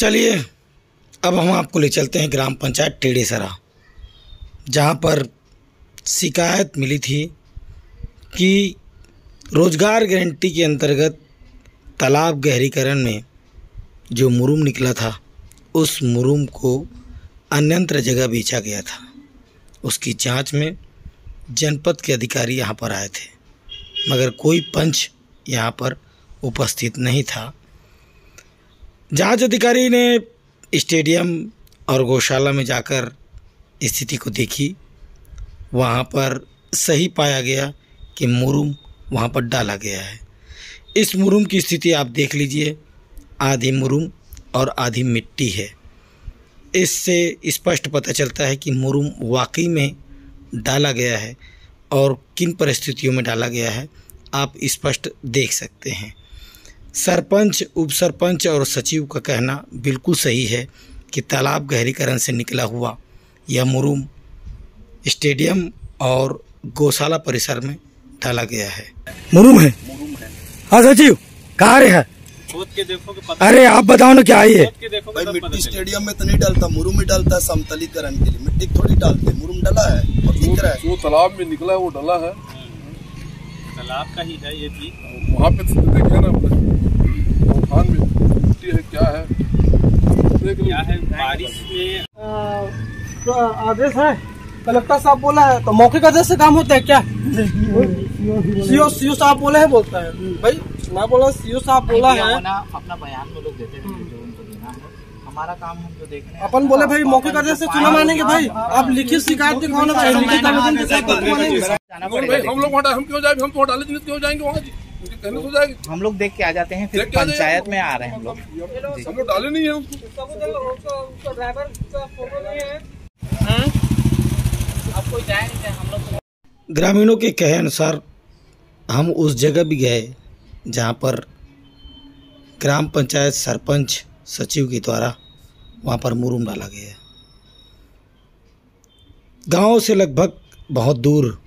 चलिए अब हम आपको ले चलते हैं ग्राम पंचायत टेढ़ेसरा, जहाँ पर शिकायत मिली थी कि रोजगार गारंटी के अंतर्गत तालाब गहरीकरण में जो मुरुम निकला था, उस मुरुम को अन्यंत्र जगह बेचा गया था। उसकी जांच में जनपद के अधिकारी यहाँ पर आए थे, मगर कोई पंच यहाँ पर उपस्थित नहीं था। जांच अधिकारी ने स्टेडियम और गौशाला में जाकर स्थिति को देखी। वहाँ पर सही पाया गया कि मुरुम वहाँ पर डाला गया है। इस मुरुम की स्थिति आप देख लीजिए, आधी मुरुम और आधी मिट्टी है। इससे स्पष्ट पता चलता है कि मुरुम वाकई में डाला गया है और किन परिस्थितियों में डाला गया है आप स्पष्ट देख सकते हैं। सरपंच, उप सरपंच और सचिव का कहना बिल्कुल सही है कि तालाब गहरीकरण से निकला हुआ यह मुरुम स्टेडियम और गौशाला परिसर में डाला गया है। मुरुम है? हाँ सचिव, कहाँ रे है? खोद के देखो कि पता। अरे आप बताओ ना क्या है? भाई मिट्टी स्टेडियम में तो नहीं डालता, मुरुम ही डालता है समतलीकरण के लिए। मिट्टी थोड़ी डालते, मुरुम डाला है और दिख रहा है। जो तालाब में निकला है वो डाला है, तालाब का ही है ये भी। वहाँ पे देखे ना तूफान में मिट्टी है, क्या है क्या है। बारिश में आदेश है, कलेक्टर साहब बोला है तो मौखिक आदेश से काम होता है क्या? सीओ साहब बोले है, बोलता है भाई, मैं बोला सीओ साहब बोला है। अपना बयान में लोग देते हैं जो उनको देना है, हमारा काम हम जो देख रहे हैं। अपन बोले भाई मौखिक आदेश से चुनाव मानेंगे भाई, आप लिखित शिकायत दिखाओ ना भाई, लिखित आवेदन के साथ मानेंगे। हम लोग हम क्यों जाए, हम तो डाले क्यों जाएंगे वहाँ? कहने हो जाएगी, हम लोग देख के आ जाते हैं, फिर पंचायत में आ रहे हैं हम लोग। हम लोग डाले नहीं है उसको, ड्राइवर का फोटो नहीं है। अब कोई जाए नहीं, हम लोग। ग्रामीणों के कहे अनुसार हम उस जगह भी गए जहाँ पर ग्राम पंचायत सरपंच सचिव के द्वारा वहाँ पर मुरुम डाला गया। गांव से लगभग बहुत दूर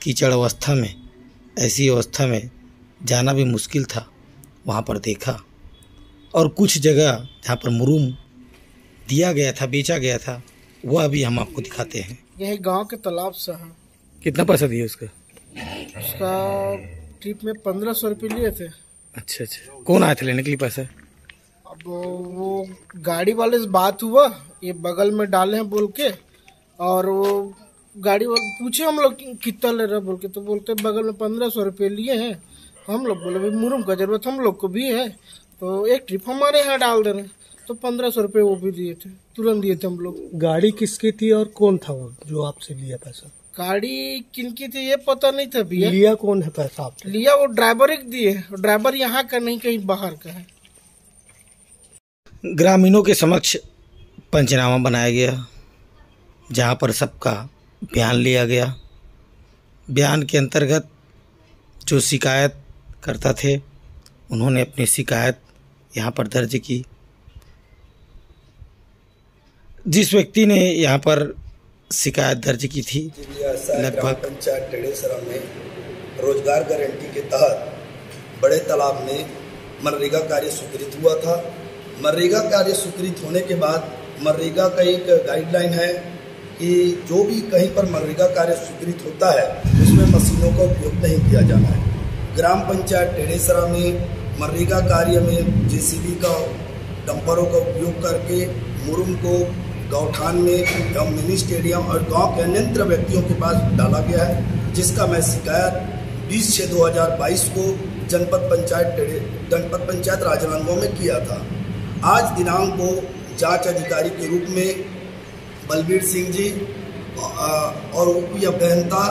कीचड़ अवस्था में, ऐसी अवस्था में जाना भी मुश्किल था। वहाँ पर देखा और कुछ जगह जहाँ पर मुरुम दिया गया था, बेचा गया था, वह अभी हम आपको दिखाते हैं। यह गांव के तालाब से है। कितना पैसा दिया उसका? उसका ट्रिप में 1500 रुपये लिए थे। अच्छा अच्छा, कौन आए थे लेने के लिए पैसा? अब वो गाड़ी वाले से बात हुआ, ये बगल में डाले हैं बोल के, और वो गाड़ी वाले पूछे हम लोग कितना ले रहा बोल के, तो बोलते बगल में 1500 रुपये लिए हैं। हम लोग बोले भाई मुरुम का जरूरत हम लोग को भी है, तो एक ट्रिप हमारे यहाँ डाल दे रहे, तो 1500 रुपये वो भी दिए थे, तुरंत दिए थे हम लोग। गाड़ी किसकी थी और कौन था वो जो आपसे लिया पैसा? गाड़ी किनकी थी ये पता नहीं था भैया। लिया कौन है पैसा आपसे? लिया वो ड्राइवर एक दिए, ड्राइवर यहाँ का नहीं, कहीं बाहर का है। ग्रामीणों के समक्ष पंचनामा बनाया गया, जहाँ पर सबका बयान लिया गया। बयान के अंतर्गत जो शिकायत करता थे, उन्होंने अपनी शिकायत यहाँ पर दर्ज की। जिस व्यक्ति ने यहाँ पर शिकायत दर्ज की थी, लगभग पंचायत टेढ़ेसरा में रोजगार गारंटी के तहत बड़े तालाब में मनरेगा कार्य स्वीकृत हुआ था। मनरेगा कार्य स्वीकृत होने के बाद मनरेगा का एक गाइडलाइन है कि जो भी कहीं पर मनरेगा कार्य स्वीकृत होता है उसमें मशीनों का उपयोग नहीं किया जाना है। ग्राम पंचायत टेढ़ेसरा में मनरेगा कार्य में जेसीबी का, डंपरों का उपयोग करके मुरुम को गौठान में एवं मिनी स्टेडियम और गांव के अन्यंत्र व्यक्तियों के पास डाला गया है, जिसका मैं शिकायत 20/6/2022 को जनपद पंचायत राजनांदगांव में किया था। आज दिनांक को जांच अधिकारी के रूप में बलबीर सिंह जी और उप अभियंता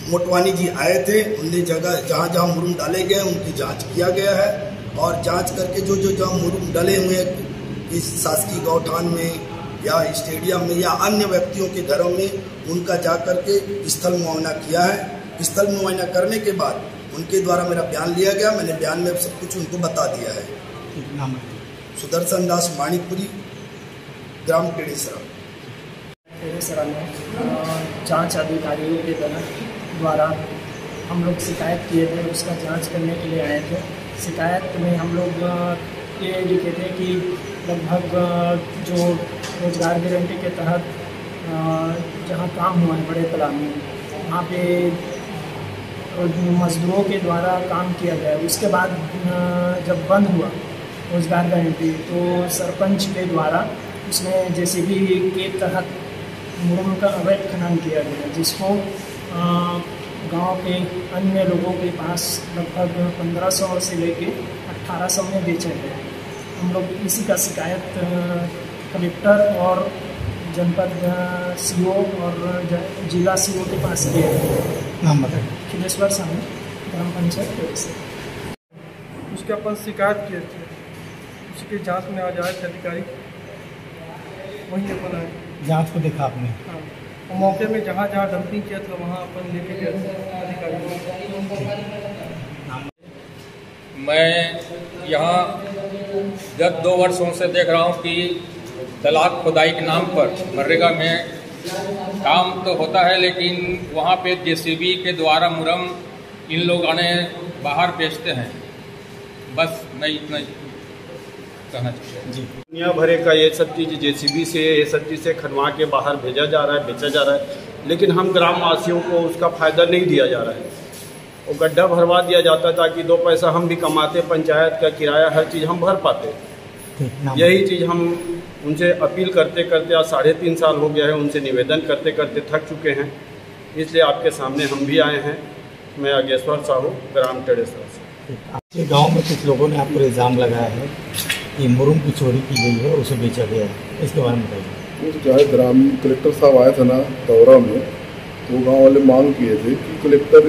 मोटवानी जी आए थे। उनने जगह जहाँ जहाँ मुरुम डाले गए उनकी जांच किया गया है, और जांच करके जो जहाँ मुरुम डले हुए हैं इस शासकीय गौठान में या स्टेडियम में या अन्य व्यक्तियों के घरों में, उनका जा करके स्थल मुआयना किया है। स्थल मुआयना करने के बाद उनके द्वारा मेरा बयान लिया गया। मैंने बयान में सब कुछ उनको बता दिया है। सुदर्शन दास माणिकपुरी, ग्राम टेढ़ेसरा। टेढ़ेसरा में जांच अधिकारियों के द्वारा हम लोग शिकायत किए थे, उसका जांच करने के लिए आए थे। शिकायत में हम लोग ये लिखे थे कि लगभग जो रोजगार गारंटी के तहत जहाँ काम हुआ है बड़े तालाब में, वहाँ पे मजदूरों के द्वारा काम किया गया। उसके बाद जब बंद हुआ रोजगार गारंटी, तो सरपंच के द्वारा उसमें जेसीबी के तहत मुरम का अवैध खनन किया गया, जिसको गांव के अन्य लोगों के पास लगभग 1500 से लेके 1800 में बेचा गया। हम लोग इसी का शिकायत कलेक्टर और जनपद सीओ और जिला सीओ के पास किया है। नाम बताइए। खिलेश्वर साहू, ग्राम पंचायत से। उसके अपन शिकायत किए थे, उसकी जांच में आज आए थे अधिकारी, वहीं अपन आए। जांच को देखा आपने? हाँ, और मौके में जहाँ जहाँ डंपिंग किया था वहाँ अपन लेके गए थे अधिकारी। मैं यहाँ गत 2 वर्षों से देख रहा हूँ कि तालाब खुदाई के नाम पर मनरेगा में काम तो होता है, लेकिन वहाँ पे जेसीबी के द्वारा मुरम इन लोगों ने बाहर बेचते हैं। बस मैं इतना कहना चाहता हूँ। दुनिया भरे का ये सब चीज़ जेसीबी से, ये सब चीज़ से खनवा के बाहर भेजा जा रहा है, बेचा जा रहा है, लेकिन हम ग्रामवासियों को उसका फ़ायदा नहीं दिया जा रहा है। वो गड्ढा भरवा दिया जाता ताकि 2 पैसा हम भी कमाते, पंचायत का किराया हर चीज़ हम भर पाते। यही चीज़ हम उनसे अपील करते करते आज 3.5 साल हो गया है, उनसे निवेदन करते करते थक चुके हैं, इसलिए आपके सामने हम भी आए हैं। मैं अगेश्वर साहू, ग्राम टेढ़ेसरा से। आपके गांव में कुछ लोगों ने आप पर इल्ज़ाम लगाया है कि मुरुम की चोरी की गई है, उसे बेचा गया है, इसके बारे में बताइए। वो चाहे ग्राम कलेक्टर साहब आए थे ना दौरा में, तो गांव वाले मांग किए थे कि कलेक्टर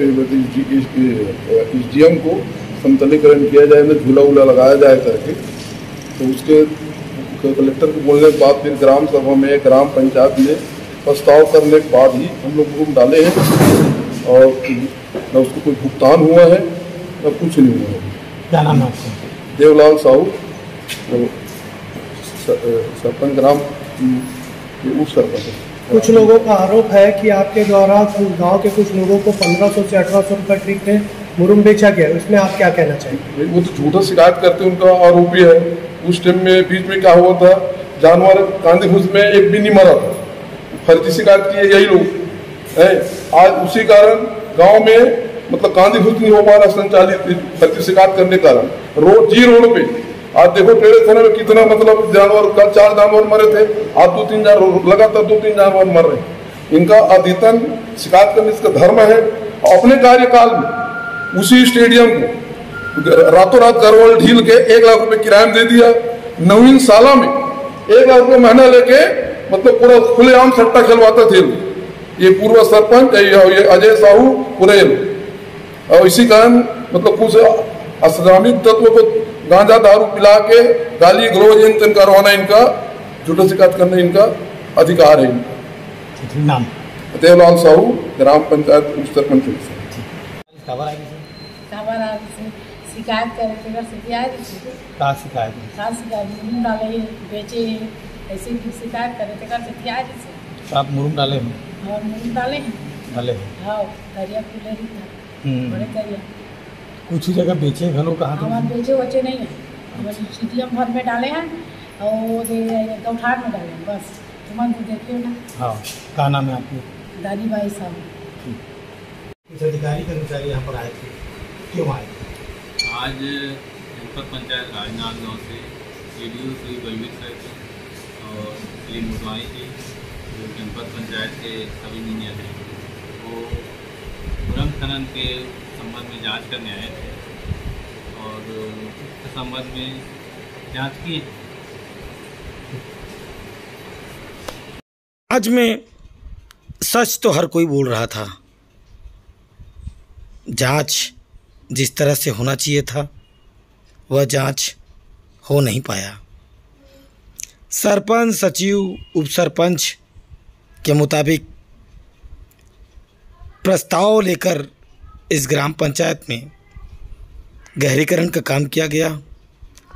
SDM को समतलीकरण किया जाए, ना झूला वूला लगाया जाए करके। तो उसके कलेक्टर को बोलने के बाद फिर ग्राम सभा में, ग्राम पंचायत में प्रस्ताव करने के बाद ही हम लोग मुरुम डाले हैं, और न उसको कोई भुगतान हुआ है न कुछ नहीं हुआ है। क्या नाम है आपका? देवलाल साहू, सरपंच ग्राम उप सरपंच है। कुछ लोगों का आरोप है कि आपके द्वारा गांव के कुछ लोगों को 1500 से 1800 रुपये ट्रिक में मुरुम बेचा गया, इसमें आप क्या कहना चाहेंगे? वो तो झूठा शिकायत करते, उनका आरोपी है। उस टाइम में बीच में क्या हुआ था, जानवर कांदी घुस में एक भी नहीं मरा था, फर्जी शिकायत किए यही लोग है। आज उसी कारण गांव में मतलब कांदी घुस नहीं हो पा रहा संचालित, फर्जी शिकायत करने के कारण। रोड पे आज देखो टेढ़े थाने में कितना मतलब जानवर, कल 4 जानवर मरे थे, आज 2-3 जानवर लगातार 2-3 जानवर मर रहे। इनका अद्यतन शिकायत करने इसका धर्म है। अपने कार्यकाल में उसी स्टेडियम को रातों रात गरवल ढील के 1 लाख रुपए किराया में दे दिया। नवीन साला में 1 लाख रुपए महीना लेके मतलब पूरा खुलेआम सट्टा खेलवाते थे ये पूर्व सरपंच, ये अजय साहू पुरेल। और इसी कारण मतलब कुछ असलामिक तत्व को गांजा दारू पिला के गाली गलौज इन करवाना, इनका झूठा शिकायत करने इनका अधिकार है। नाम? देवलाल साहू, ग्राम पंचायत उप सरपंच। शिकायत करे का शिकायत मुरुम डाले बेचे, ऐसे शिकायत करे तो आप मुरुम डाले हैं? और मुरुम डाले हैं। हाँ, दरिया खुले बड़े दरिया कुछ ही जगह बेचे घरों कहाँ? हमारे बेचे वचे नहीं है, CDM भर में डाले हैं और गौठान में डाले हैं, बस तुम देखिए ना। हाँ, क्या नाम है आपकी? दादी बाई साहब। कुछ अधिकारी कर्मचारी यहाँ पर आए थे, क्यों आए? आज जनपद पंचायत राजनाथ गाँव से ADO श्री बलवीर सर और श्री मुटवाई जी, जो जनपद पंचायत के सब इंजीनियर हैं, वो मुरम खनन के संबंध में जांच करने आए थे और उसके संबंध में जांच की। आज में सच तो हर कोई बोल रहा था, जांच जिस तरह से होना चाहिए था वह जांच हो नहीं पाया। सरपंच, सचिव, उप सरपंच के मुताबिक प्रस्ताव लेकर इस ग्राम पंचायत में गहरीकरण का काम किया गया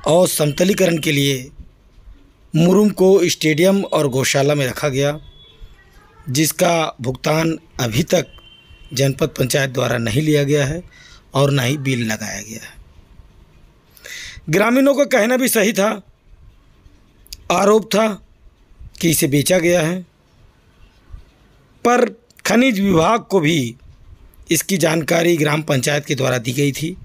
और समतलीकरण के लिए मुरुम को स्टेडियम और गौशाला में रखा गया, जिसका भुगतान अभी तक जनपद पंचायत द्वारा नहीं लिया गया है और ना ही बिल लगाया गया है। ग्रामीणों का कहना भी सही था आरोप था कि इसे बेचा गया है, पर खनिज विभाग को भी इसकी जानकारी ग्राम पंचायत के द्वारा दी गई थी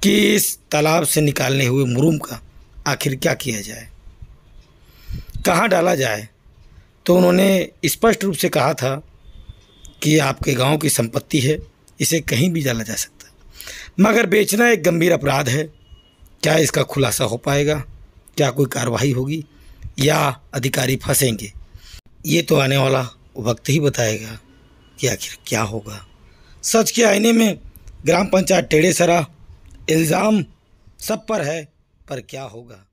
कि इस तालाब से निकालने हुए मुरुम का आखिर क्या किया जाए, कहाँ डाला जाए। तो उन्होंने स्पष्ट रूप से कहा था कि आपके गांव की संपत्ति है, इसे कहीं भी डाला जा सकता है, मगर बेचना एक गंभीर अपराध है। क्या इसका खुलासा हो पाएगा? क्या कोई कार्रवाई होगी या अधिकारी फंसेंगे? ये तो आने वाला वक्त ही बताएगा कि आखिर क्या होगा। सच के आईने में ग्राम पंचायत टेढ़ेसरा, इल्ज़ाम सब पर है, पर क्या होगा।